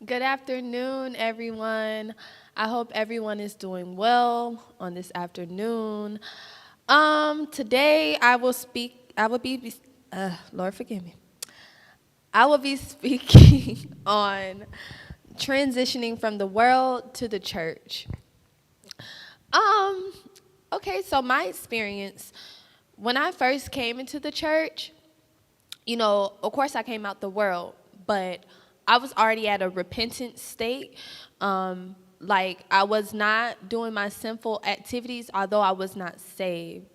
Good afternoon, everyone. I hope everyone is doing well on this afternoon. Today I will speak. Lord forgive me. I will be speaking on transitioning from the world to the church. Um, okay, so my experience when I first came into the church, of course I came out the world, but I was already at a repentant state. Like I was not doing my sinful activities, although I was not saved.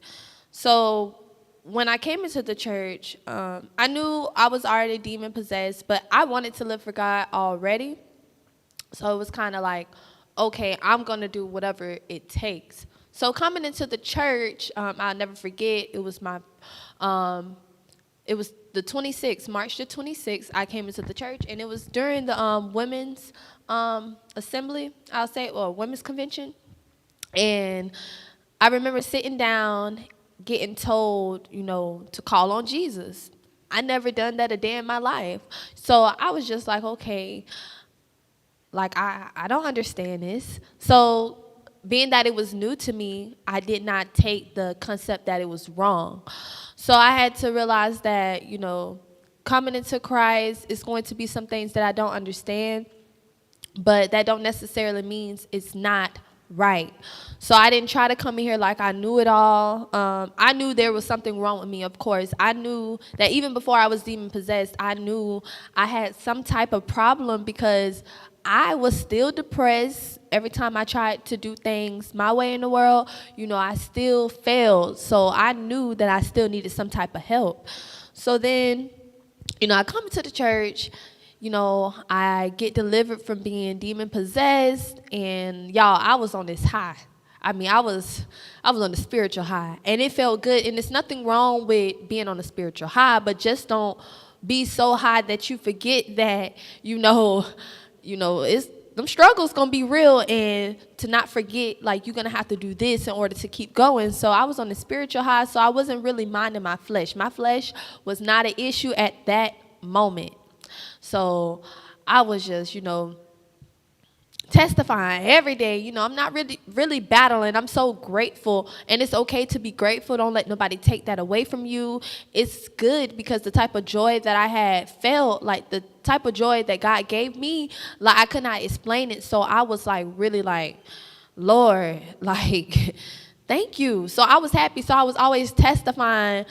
So when I came into the church, I knew I was already demon possessed, but I wanted to live for God already. So it was kind of like, okay, I'm going to do whatever it takes. So coming into the church, I'll never forget, it was the 26th, March the 26th, I came into the church, and it was during the women's assembly, I'll say, or women's convention. And I remember sitting down, getting told, to call on Jesus. I never done that a day in my life. So I was just like, okay, like I don't understand this. So being that it was new to me, I did not take the concept that it was wrong. So I had to realize that, coming into Christ is going to be some things that I don't understand, but that don't necessarily means it's not right. So I didn't try to come in here like I knew it all. I knew there was something wrong with me, of course. I knew that even before I was demon possessed, I knew I had some type of problem because I was still depressed. Every time I tried to do things my way in the world, I still failed. So I knew that I still needed some type of help. So then, I come into the church, I get delivered from being demon possessed, and y'all, I was on this high. I mean, I was on the spiritual high, and it felt good. And there's nothing wrong with being on a spiritual high, but just don't be so high that you forget that, it's them struggles gonna be real, and to not forget, like, you're gonna have to do this in order to keep going. So I was on the spiritual high, so I wasn't really minding my flesh. My flesh was not an issue at that moment. So I was just, testifying every day. I'm not really battling. I'm so grateful, and it's okay to be grateful. Don't let nobody take that away from you. It's good because the type of joy that I had felt, like the type of joy that God gave me, like I could not explain it. So I was like really like, Lord, like thank you. So I was happy. So I was always testifying,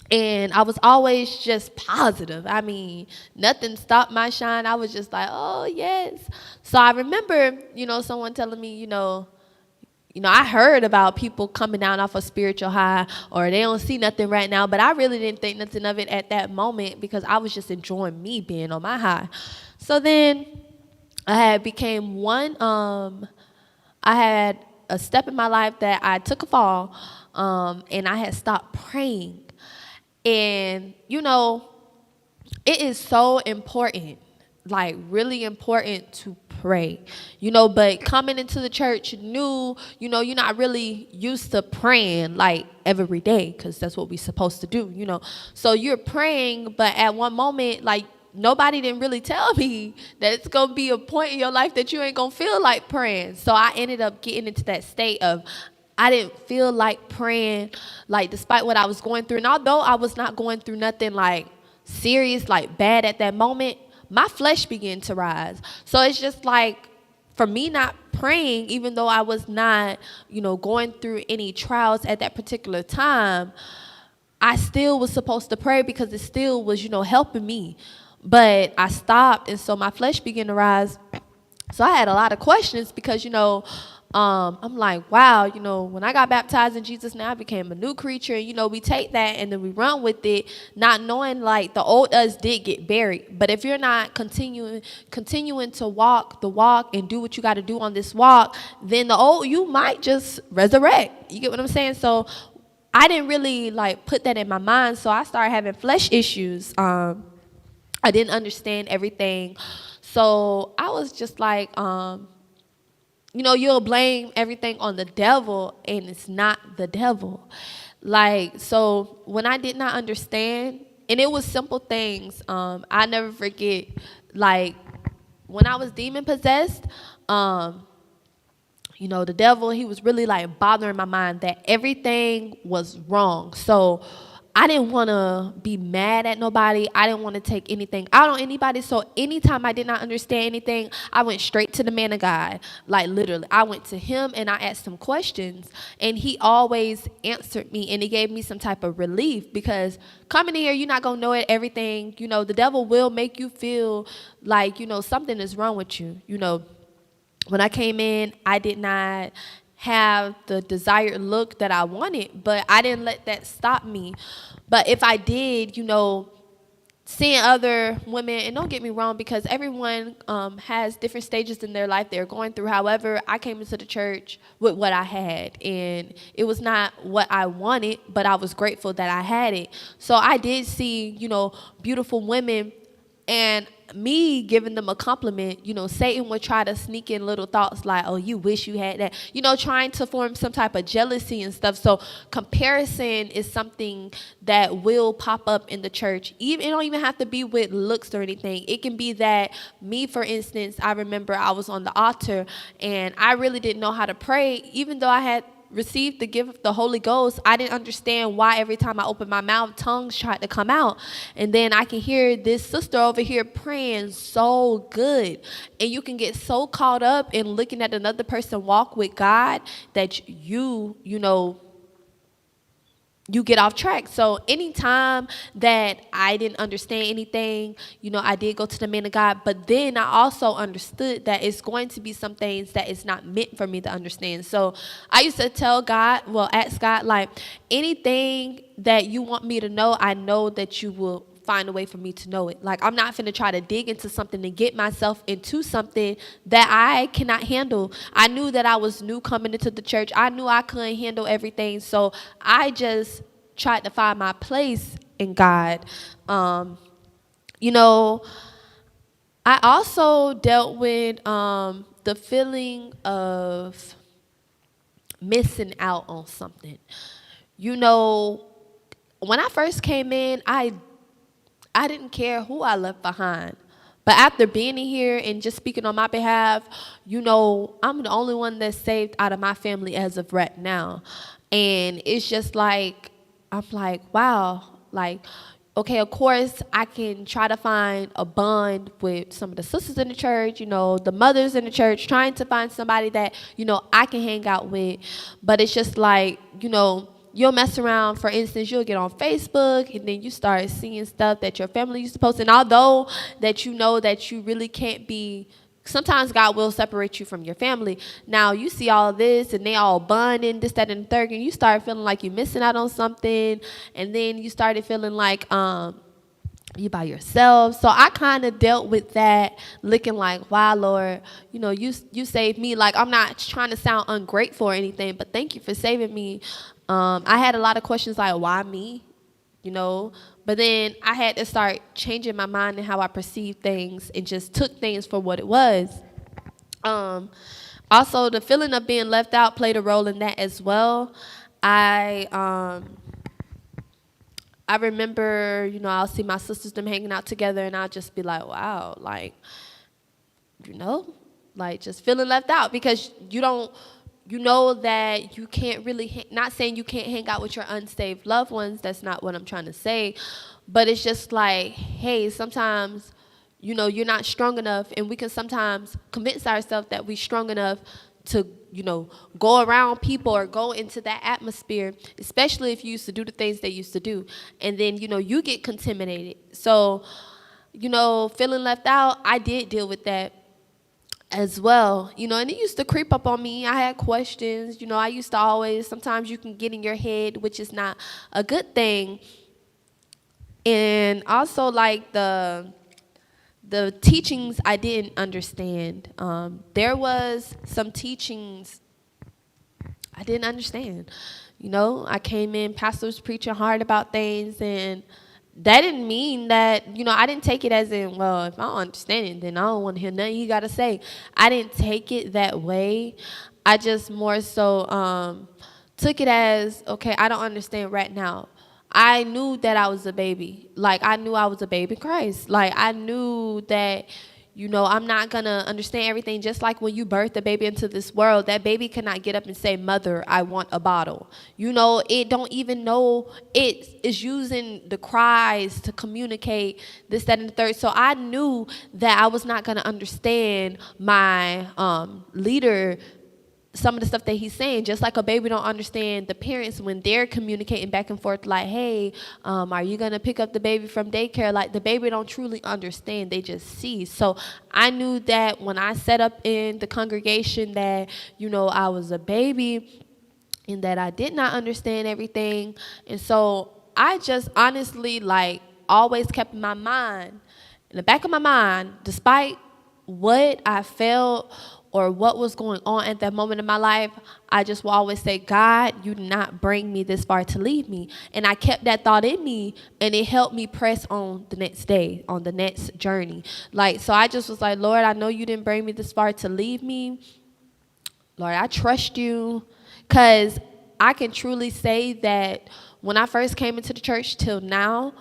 and I was always just positive. I mean, nothing stopped my shine. I was just like, oh, yes. So I remember, someone telling me, I heard about people coming down off a spiritual high, or they don't see nothing right now, but I really didn't think nothing of it at that moment because I was just enjoying me being on my high. So then I had became I had a step in my life that I took a fall, and I had stopped praying. And, it is so important, like really important to pray, but coming into the church new, you're not really used to praying like every day because that's what we're supposed to do, So you're praying, but at one moment, like, nobody didn't really tell me that it's going to be a point in your life that you ain't going to feel like praying. So I ended up getting into that state of I didn't feel like praying, like, despite what I was going through. And although I was not going through nothing, like, serious, like, bad at that moment, my flesh began to rise. So it's just like, for me not praying, even though I was not, going through any trials at that particular time, I still was supposed to pray because it still was, helping me. But I stopped, and so my flesh began to rise. So I had a lot of questions because, I'm like, wow, when I got baptized in Jesus' name, I became a new creature. And, we take that and then we run with it, not knowing, like, the old us did get buried. But if you're not continuing to walk the walk and do what you got to do on this walk, then the old you might just resurrect. You get what I'm saying? So I didn't really, like, put that in my mind. So I started having flesh issues. I didn't understand everything. So I was just like, you'll blame everything on the devil, and it's not the devil. Like, so when I did not understand, and it was simple things, I never forget, like, when I was demon possessed, the devil, he was really like bothering my mind that everything was wrong. So I didn't want to be mad at nobody. I didn't want to take anything out on anybody. So anytime I did not understand anything, I went straight to the man of God. Like literally, I went to him and I asked him questions, and he always answered me, and he gave me some type of relief, because coming here, you're not going to know it, everything. The devil will make you feel like, something is wrong with you. When I came in, I did not have the desired look that I wanted, but I didn't let that stop me. But if I did, seeing other women, and don't get me wrong, because everyone has different stages in their life they're going through. However, I came into the church with what I had, and it was not what I wanted, but I was grateful that I had it. So I did see, beautiful women, and me giving them a compliment, Satan would try to sneak in little thoughts like, oh, you wish you had that, trying to form some type of jealousy and stuff. So comparison is something that will pop up in the church. It don't even have to be with looks or anything. It can be that me, for instance, I remember I was on the altar and I really didn't know how to pray, even though I had received the gift of the Holy Ghost. I didn't understand why every time I opened my mouth, tongues tried to come out. And then I can hear this sister over here praying so good. And you can get so caught up in looking at another person walk with God that you get off track. So anytime that I didn't understand anything, I did go to the man of God. But then I also understood that it's going to be some things that it's not meant for me to understand. So I used to ask God, like, anything that you want me to know, I know that you will find a way for me to know it. Like, I'm not finna try to dig into something and get myself into something that I cannot handle. I knew that I was new coming into the church. I knew I couldn't handle everything. So I just tried to find my place in God. I also dealt with the feeling of missing out on something. When I first came in, I didn't care who I left behind. But after being in here and just speaking on my behalf, I'm the only one that's saved out of my family as of right now. And it's just like, I'm like, wow. Like, okay, of course, I can try to find a bond with some of the sisters in the church, the mothers in the church, trying to find somebody that, I can hang out with. But it's just like, you'll mess around. For instance, you'll get on Facebook and then you start seeing stuff that your family used to post. And although that that you really can't be, sometimes God will separate you from your family. Now you see all this and they all bonding, this, that, and the third, and you start feeling like you're missing out on something. And then you started feeling like you by yourself. So I kind of dealt with that, looking like, wow, Lord, you saved me. Like, I'm not trying to sound ungrateful or anything, but thank you for saving me. I had a lot of questions like, why me? But then I had to start changing my mind and how I perceived things and just took things for what it was. Also, the feeling of being left out played a role in that as well. I remember, I'll see my sisters, them hanging out together, and I'll just be like, wow, like, like just feeling left out, because that you can't really, not saying you can't hang out with your unsaved loved ones. That's not what I'm trying to say. But it's just like, hey, sometimes, you're not strong enough, and we can sometimes convince ourselves that we're strong enough to, go around people or go into that atmosphere, especially if you used to do the things they used to do. And then, you get contaminated. So, feeling left out, I did deal with that as well, and it used to creep up on me. I had questions, I used to always, sometimes you can get in your head, which is not a good thing. And also, like, the teachings I didn't understand. There was some teachings I didn't understand. I came in, pastor was preaching hard about things, and that didn't mean that, I didn't take it as in, well, if I don't understand it, then I don't want to hear nothing you got to say. I didn't take it that way. I just more so took it as, okay, I don't understand right now. I knew that I was a baby. Like, I knew I was a babe in Christ. Like, I knew that, I'm not going to understand everything. Just like when you birth a baby into this world, that baby cannot get up and say, mother, I want a bottle. It don't even know it is using the cries to communicate this, that, and the third. So I knew that I was not going to understand my leader, some of the stuff that he's saying, just like a baby don't understand the parents when they're communicating back and forth, like, hey, are you going to pick up the baby from daycare? Like, the baby don't truly understand. They just see. So I knew that when I set up in the congregation that, I was a baby and that I did not understand everything. And so I just honestly, always kept in the back of my mind, despite what I felt or what was going on at that moment in my life, I just will always say, God, you did not bring me this far to leave me. And I kept that thought in me, and it helped me press on the next day, on the next journey. So I just was like, Lord, I know you didn't bring me this far to leave me. Lord, I trust you. Because I can truly say that when I first came into the church till now,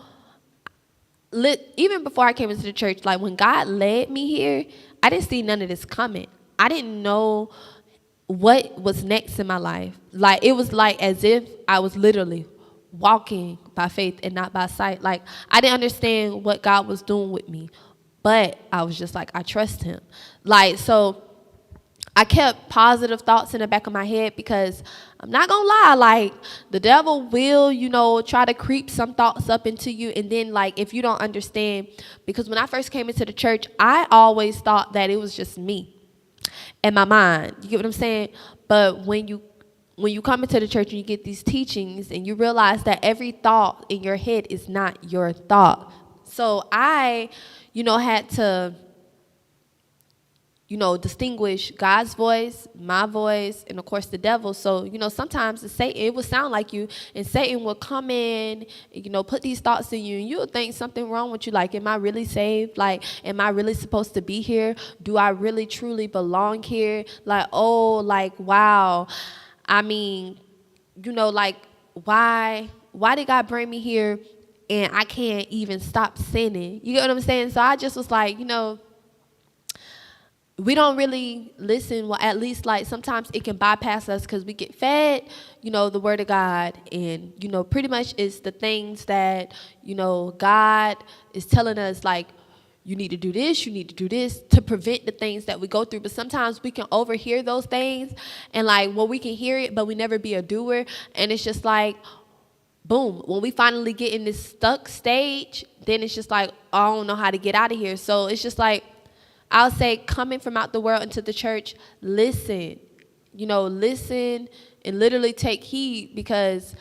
even before I came into the church, when God led me here, I didn't see none of this coming. I didn't know what was next in my life. It was as if I was literally walking by faith and not by sight. I didn't understand what God was doing with me, but I was just I trust him. So I kept positive thoughts in the back of my head, because I'm not going to lie, the devil will, try to creep some thoughts up into you. And then, if you don't understand, because when I first came into the church, I always thought that it was just me and my mind. You get what I'm saying? But when you come into the church and you get these teachings and you realize that every thought in your head is not your thought. So I, had to distinguish God's voice, my voice, and of course the devil. So, sometimes it would sound like you, and Satan will come in, put these thoughts in you, and you'll think something wrong with you. Am I really saved? Am I really supposed to be here? Do I really truly belong here? Wow. I mean, why did God bring me here and I can't even stop sinning? You get what I'm saying? So I just was we don't really listen. Well, at least sometimes it can bypass us because we get fed, the word of God. And, pretty much it's the things that, God is telling us, you need to do this, you need to do this to prevent the things that we go through. But sometimes we can overhear those things and we can hear it, but we never be a doer. And it's just boom, when we finally get in this stuck stage, then it's just I don't know how to get out of here. So it's just I'll say, coming from out the world into the church, listen, listen and literally take heed, because,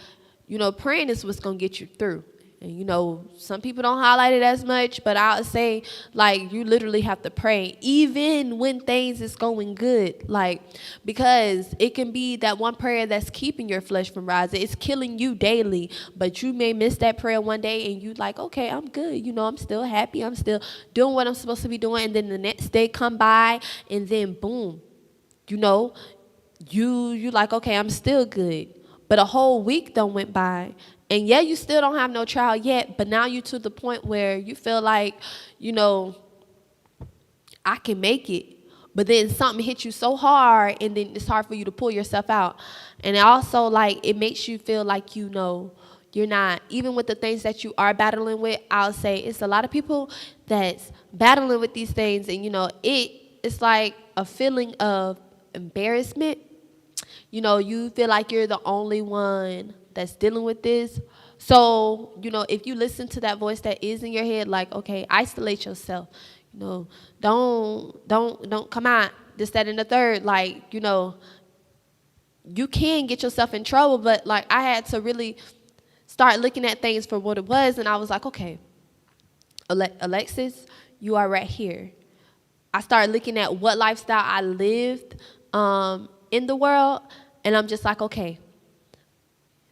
praying is what's going to get you through. And, some people don't highlight it as much, but I'll say, you literally have to pray, even when things is going good, because it can be that one prayer that's keeping your flesh from rising. It's killing you daily, but you may miss that prayer one day, and you okay, I'm good. I'm still happy. I'm still doing what I'm supposed to be doing. And then the next day come by, and then boom, you okay, I'm still good. But a whole week done went by. And yeah, you still don't have no trial yet, but now you're to the point where you feel I can make it. But then something hits you so hard, and then it's hard for you to pull yourself out. And it also, it makes you feel you're not, even with the things that you are battling with. I'll say it's a lot of people that's battling with these things, and, it's a feeling of embarrassment. You feel you're the only one that's dealing with this. So, if you listen to that voice that is in your head, okay, isolate yourself. Don't come out, this, that, and the third. You can get yourself in trouble, but I had to really start looking at things for what it was. And I was okay, Alexis, you are right here. I started looking at what lifestyle I lived in the world. And I'm just okay,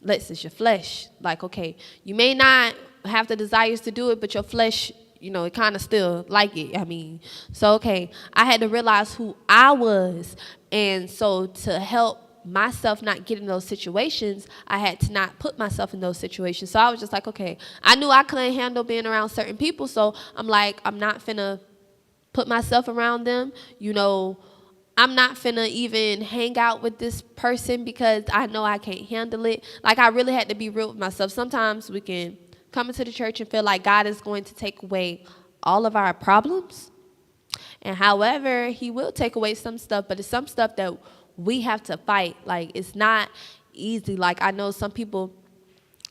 Alexis, your flesh. Okay, you may not have the desires to do it, but your flesh, it kind of still it. I mean, so, okay, I had to realize who I was. And so to help myself not get in those situations, I had to not put myself in those situations. So I was just okay, I knew I couldn't handle being around certain people. So I'm I'm not finna put myself around them. I'm not finna even hang out with this person because I know I can't handle it. Like, I really had to be real with myself. Sometimes we can come into the church and feel like God is going to take away all of our problems. And however, he will take away some stuff, but it's some stuff that we have to fight. Like, it's not easy. Like, I know some people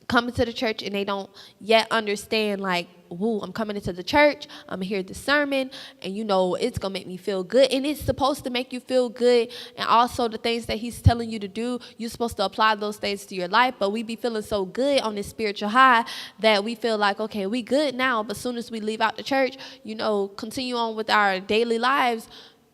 come into the church and they don't yet understand, like, woo, I'm coming into the church, I'm going to hear the sermon, and it's going to make me feel good. And it's supposed to make you feel good. And also the things that he's telling you to do, you're supposed to apply those things to your life. But we be feeling so good on this spiritual high that we feel like, okay, we good now. But as soon as we leave out the church, continue on with our daily lives,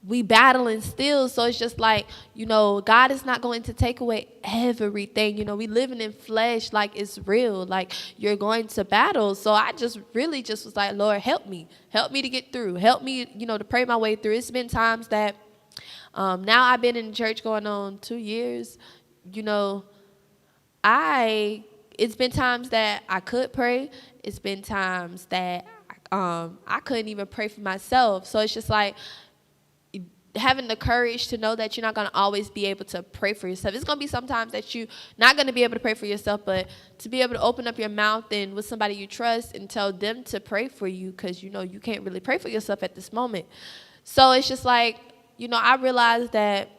we battling still. So it's just like, God is not going to take away everything. We living in flesh, like, it's real, like, you're going to battle. So I just really just was like, Lord, help me to get through, help me, to pray my way through. It's been times that now I've been in church going on 2 years. It's been times that I could pray. It's been times that I couldn't even pray for myself. So it's just like, having the courage to know that you're not going to always be able to pray for yourself. It's going to be sometimes that you're not going to be able to pray for yourself, but to be able to open up your mouth and with somebody you trust and tell them to pray for you, because you can't really pray for yourself at this moment. So it's just like, I realized that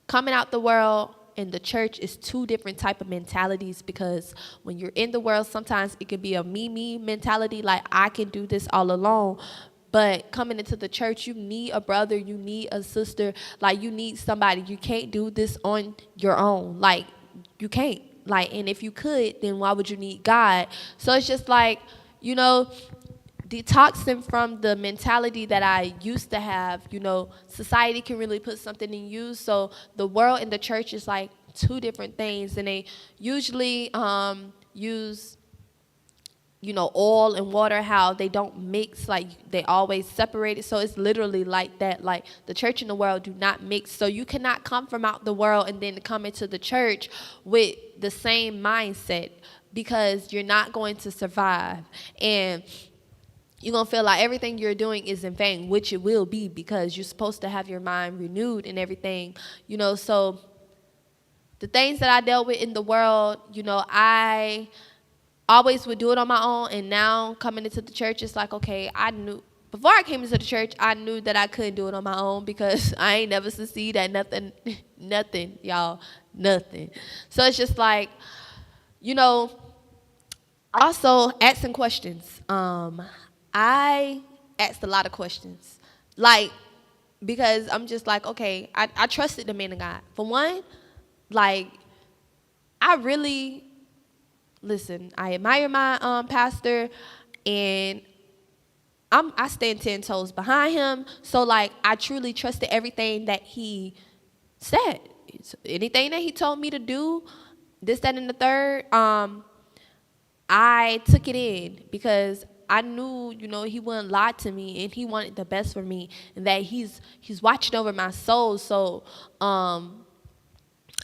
coming out the world and the church is two different type of mentalities, because when you're in the world, sometimes it can be a me mentality, like, I can do this all alone. But coming into the church, you need a brother, you need a sister, like, you need somebody. You can't do this on your own. Like, you can't. Like, and if you could, then why would you need God? So it's just like, detoxing from the mentality that I used to have. Society can really put something in you. So the world and the church is like two different things. And they usually use oil and water, how they don't mix, like, they always separate it. So it's literally like that. Like, the church and the world do not mix. So you cannot come from out the world and then come into the church with the same mindset, because you're not going to survive. And you're going to feel like everything you're doing is in vain, which it will be, because you're supposed to have your mind renewed and everything. So the things that I dealt with in the world, I always would do it on my own. And now coming into the church, it's like, okay, I knew before I came into the church, I knew that I couldn't do it on my own, because I ain't never succeed at nothing, y'all, nothing. So it's just like, also asking questions. I asked a lot of questions, like, because I'm just like, okay, I trusted the man of God. For one, like, listen, I admire my pastor, and I stand 10 toes behind him. So, like, I truly trusted everything that he said. Anything that he told me to do, this, that, and the third, I took it in, because I knew, he wouldn't lie to me, and he wanted the best for me, and that he's watching over my soul. So,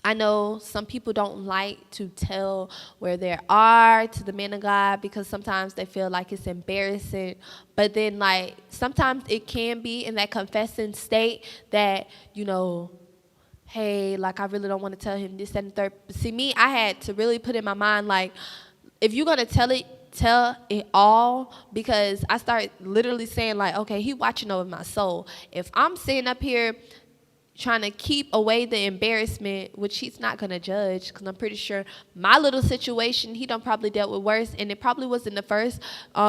I know some people don't like to tell where they are to the man of God, because sometimes they feel like it's embarrassing. But then, like, sometimes it can be in that confessing state that, hey, like, I really don't want to tell him this, that, and the third. But see, me, I had to really put in my mind, like, if you're going to tell it all, because I started literally saying, like, okay, he watching over my soul. If I'm sitting up here trying to keep away the embarrassment, which he's not going to judge, because I'm pretty sure my little situation, he done probably dealt with worse, and it probably wasn't the first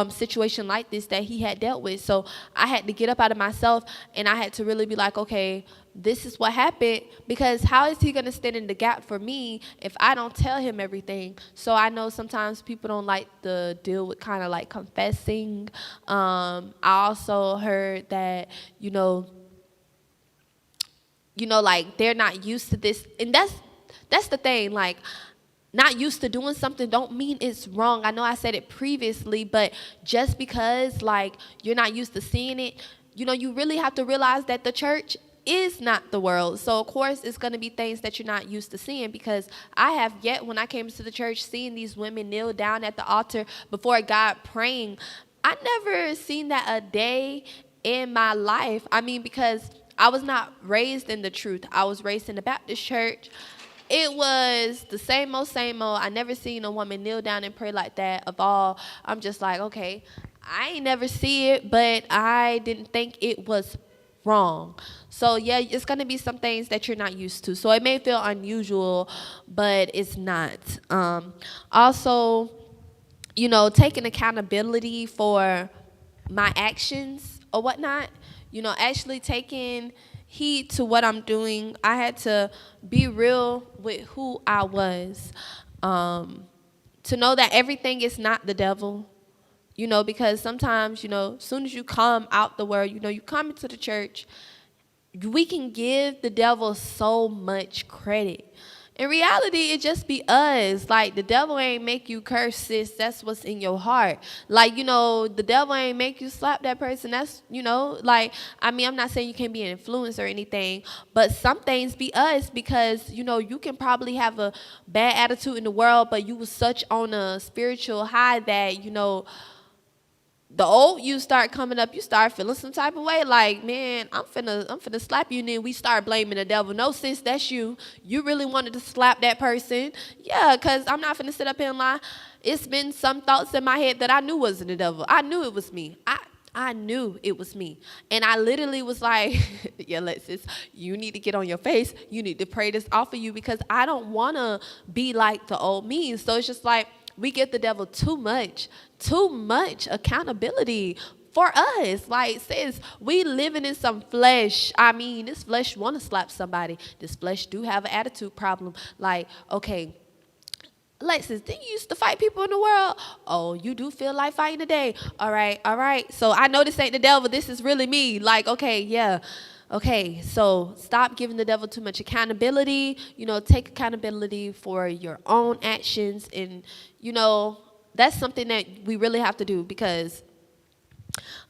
situation like this that he had dealt with. So I had to get up out of myself, and I had to really be like, okay, this is what happened, because how is he going to stand in the gap for me if I don't tell him everything? So I know sometimes people don't like to deal with kind of like confessing. I also heard that, like, they're not used to this. And that's the thing. Like, not used to doing something don't mean it's wrong. I know I said it previously, but just because, like, you're not used to seeing it, you really have to realize that the church is not the world. So, of course, it's going to be things that you're not used to seeing, because I have yet, when I came to the church, seeing these women kneel down at the altar before God praying. I never seen that a day in my life. I mean, because I was not raised in the truth. I was raised in the Baptist church. It was the same old, same old. I never seen a woman kneel down and pray like that. Of all, I'm just like, okay, I ain't never see it, but I didn't think it was wrong. So yeah, it's gonna be some things that you're not used to. So it may feel unusual, but it's not. Also, taking accountability for my actions or whatnot. Actually taking heed to what I'm doing. I had to be real with who I was. To know that everything is not the devil. Because sometimes, as soon as you come out the word, you come into the church, we can give the devil so much credit. In reality, it just be us. Like, the devil ain't make you curse, sis. That's what's in your heart. Like, the devil ain't make you slap that person. That's, I'm not saying you can't be an influence or anything, but some things be us because, you can probably have a bad attitude in the world, but you was such on a spiritual high that, the old you start coming up, you start feeling some type of way, like, man, I'm finna slap you, and then we start blaming the devil. No, sis, that's you. You really wanted to slap that person. Yeah, because I'm not finna sit up here and lie. It's been some thoughts in my head that I knew wasn't the devil. I knew it was me. I knew it was me. And I literally was like, yeah, Alexis, you need to get on your face. You need to pray this off of you because I don't want to be like the old me. So it's just like, we give the devil too much accountability for us. Like, sis, we living in some flesh. I mean, this flesh want to slap somebody. This flesh do have an attitude problem. Like, okay, Alexis, didn't you used to fight people in the world? Oh, you do feel like fighting today. All right. So I know this ain't the devil. This is really me. Like, okay, yeah. Okay, so stop giving the devil too much accountability. Take accountability for your own actions. And, that's something that we really have to do because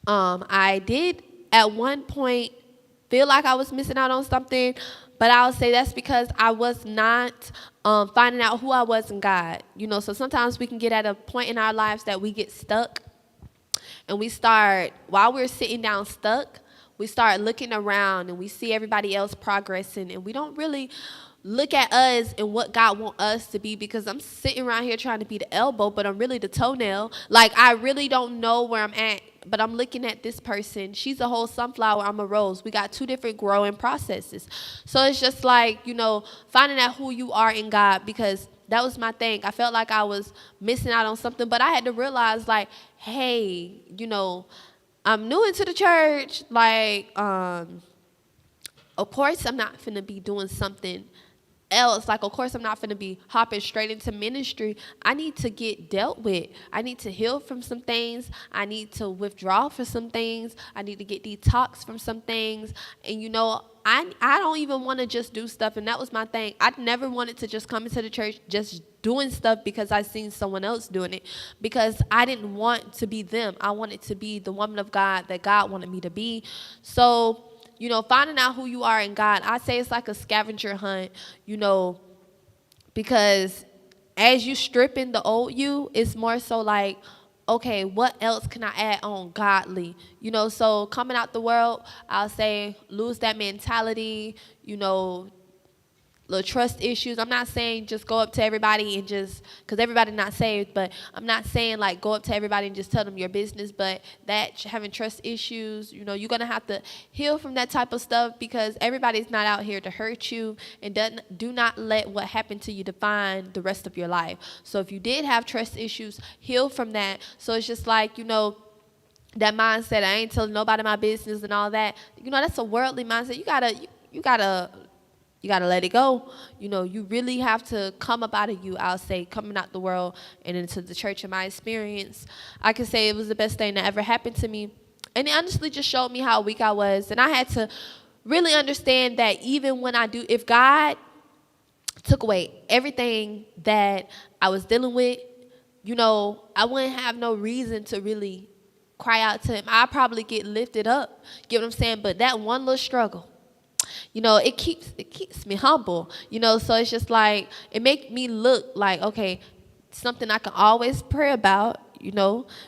I did at one point feel like I was missing out on something, but I'll say that's because I was not finding out who I was in God. So sometimes we can get at a point in our lives that we get stuck and we start, while we're sitting down stuck, we start looking around and we see everybody else progressing and we don't really look at us and what God wants us to be because I'm sitting around here trying to be the elbow, but I'm really the toenail. Like, I really don't know where I'm at, but I'm looking at this person. She's a whole sunflower. I'm a rose. We got two different growing processes. So it's just like, finding out who you are in God because that was my thing. I felt like I was missing out on something, but I had to realize like, hey, I'm new into the church. Like, of course I'm not finna be doing something else. Like, of course I'm not finna be hopping straight into ministry. I need to get dealt with. I need to heal from some things. I need to withdraw from some things. I need to get detox from some things. And I don't even want to just do stuff. And that was my thing. I never wanted to just come into the church just doing stuff because I seen someone else doing it, because I didn't want to be them. I wanted to be the woman of God that God wanted me to be. So, finding out who you are in God, I say it's like a scavenger hunt, because as you stripping the old you, it's more so like, okay, what else can I add on godly? So coming out the world, I'll say lose that mentality, little trust issues. I'm not saying just go up to everybody and just, because everybody's not saved, but I'm not saying like go up to everybody and just tell them your business, but that having trust issues, you're going to have to heal from that type of stuff because everybody's not out here to hurt you, and do not let what happened to you define the rest of your life. So if you did have trust issues, heal from that. So it's just like, that mindset, I ain't telling nobody my business and all that, that's a worldly mindset. You gotta let it go. You really have to come up out of you, I'll say, coming out the world and into the church. In my experience, I can say it was the best thing that ever happened to me. And it honestly just showed me how weak I was. And I had to really understand that even when if God took away everything that I was dealing with, I wouldn't have no reason to really cry out to him. I'd probably get lifted up. Get what I'm saying? But that one little struggle, it keeps me humble, so it's just like, it make me look like, okay, something I can always pray about,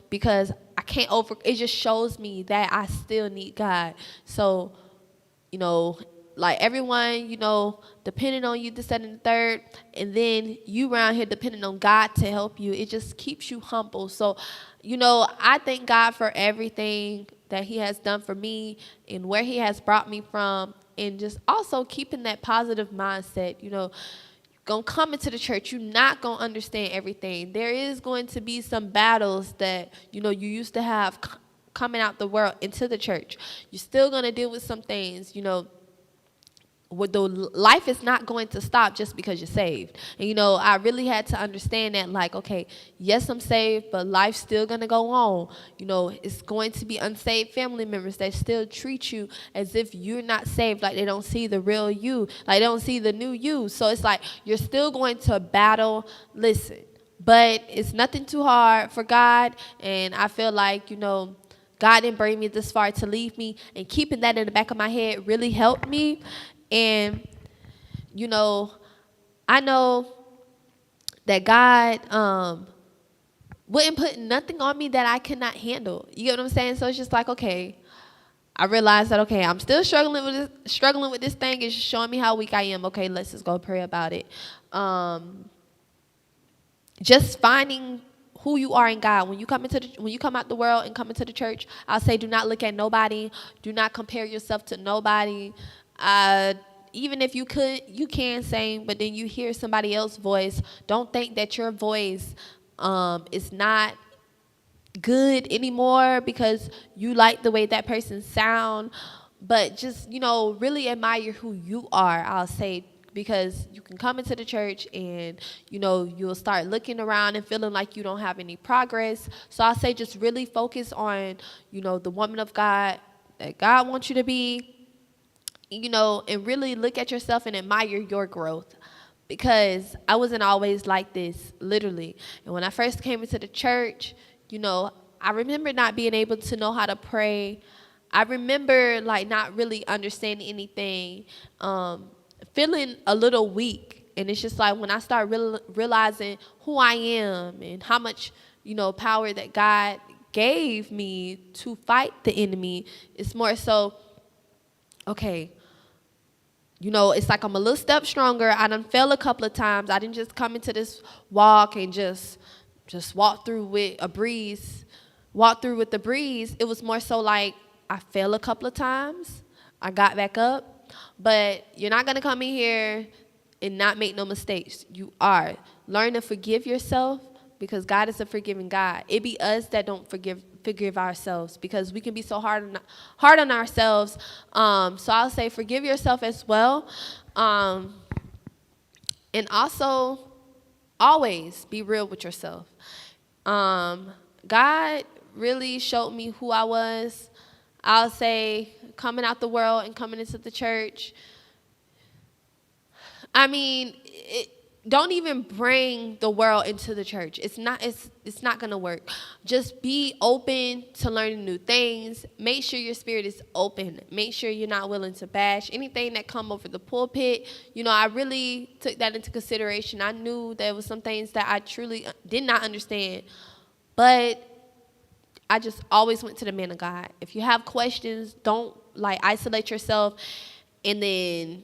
because I can't it just shows me that I still need God. So, you know, like everyone, you know, depending on you, this, that, and the third, and then you around here depending on God to help you. It just keeps you humble. So, you know, I thank God for everything that he has done for me and where he has brought me from, and just also keeping that positive mindset. You know, gonna come into the church, you're not gonna understand everything. There is going to be some battles that, you know, you used to have coming out the world into the church. You're still gonna deal with some things, you know. Life is not going to stop just because you're saved. And, you know, I really had to understand that, like, okay, yes, I'm saved, but life's still going to go on. You know, it's going to be unsaved family members that still treat you as if you're not saved, like they don't see the real you, like they don't see the new you. So it's like you're still going to battle. Listen, but it's nothing too hard for God, and I feel like, you know, God didn't bring me this far to leave me, and keeping that in the back of my head really helped me. And, you know, I know that God wouldn't put nothing on me that I could not handle. You get what I'm saying? So it's just like, okay, I realized that, okay, I'm still struggling with this thing. It's just showing me how weak I am. Okay, let's just go pray about it. Just finding who you are in God. When you come out the world and come into the church, I'll say, do not look at nobody. Do not compare yourself to nobody. Even if you can sing, but then you hear somebody else's voice, don't think that your voice is not good anymore because you like the way that person sound. But just, you know, really admire who you are, I'll say, because you can come into the church and, you know, you'll start looking around and feeling like you don't have any progress. So I'll say just really focus on, you know, the woman of God that God wants you to be. You know, and really look at yourself and admire your growth, because I wasn't always like this, literally. And when I first came into the church, you know, I remember not being able to know how to pray. I remember, like, not really understanding anything, feeling a little weak. And it's just like when I start realizing who I am and how much, you know, power that God gave me to fight the enemy, it's more so, okay, you know, it's like I'm a little step stronger. I done fell a couple of times. I didn't just come into this walk and just walk through with a breeze. Walk through with the breeze. It was more so like I fell a couple of times. I got back up. But you're not going to come in here and not make no mistakes. You are. Learn to forgive yourself, because God is a forgiving God. It be us that don't forgive ourselves, because we can be so hard on ourselves. So I'll say forgive yourself as well. And also always be real with yourself. God really showed me who I was. I'll say coming out the world and coming into the church. I mean, don't even bring the world into the church. It's not going to work. Just be open to learning new things. Make sure your spirit is open. Make sure you're not willing to bash anything that come over the pulpit. You know, I really took that into consideration. I knew there was some things that I truly did not understand, but I just always went to the man of God. If you have questions, don't, like, isolate yourself and then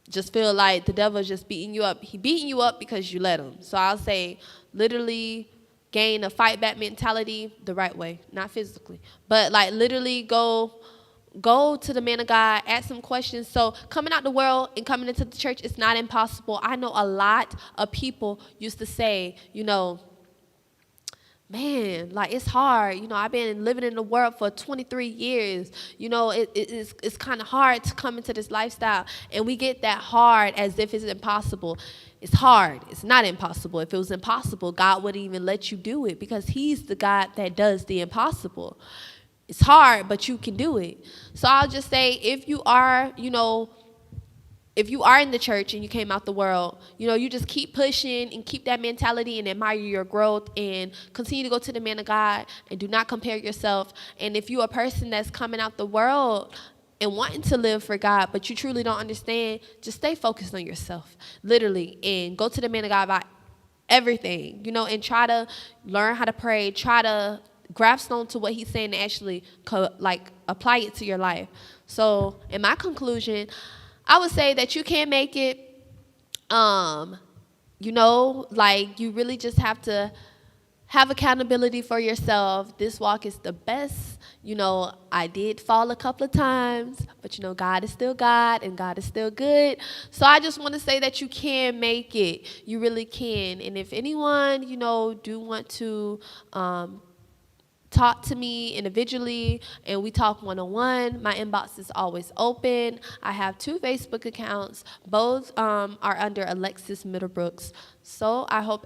just feel like the devil is just beating you up. He beating you up because you let him. So I'll say literally gain a fight back mentality the right way, not physically. But, like, literally go to the man of God, ask some questions. So coming out the world and coming into the church, it's not impossible. I know a lot of people used to say, you know, man, like, it's hard. You know, I've been living in the world for 23 years. You know, it's kind of hard to come into this lifestyle. And we get that hard as if it's impossible. It's hard. It's not impossible. If it was impossible, God wouldn't even let you do it, because he's the God that does the impossible. It's hard, but you can do it. So I'll just say, if you are, you know, if you are in the church and you came out the world, you know, you just keep pushing and keep that mentality and admire your growth and continue to go to the man of God and do not compare yourself. And if you're a person that's coming out the world and wanting to live for God, but you truly don't understand, just stay focused on yourself, literally, and go to the man of God about everything, you know, and try to learn how to pray, try to grasp onto what he's saying and actually apply it to your life. So in my conclusion, I would say that you can make it. You really just have to have accountability for yourself. This walk is the best. I did fall a couple of times, but God is still God and God is still good. So I just want to say that you can make it. You really can. And if anyone, do want to talk to me individually and we talk one-on-one, my inbox is always open. I have 2 Facebook accounts. Both are under Alexis Middlebrooks. So I hope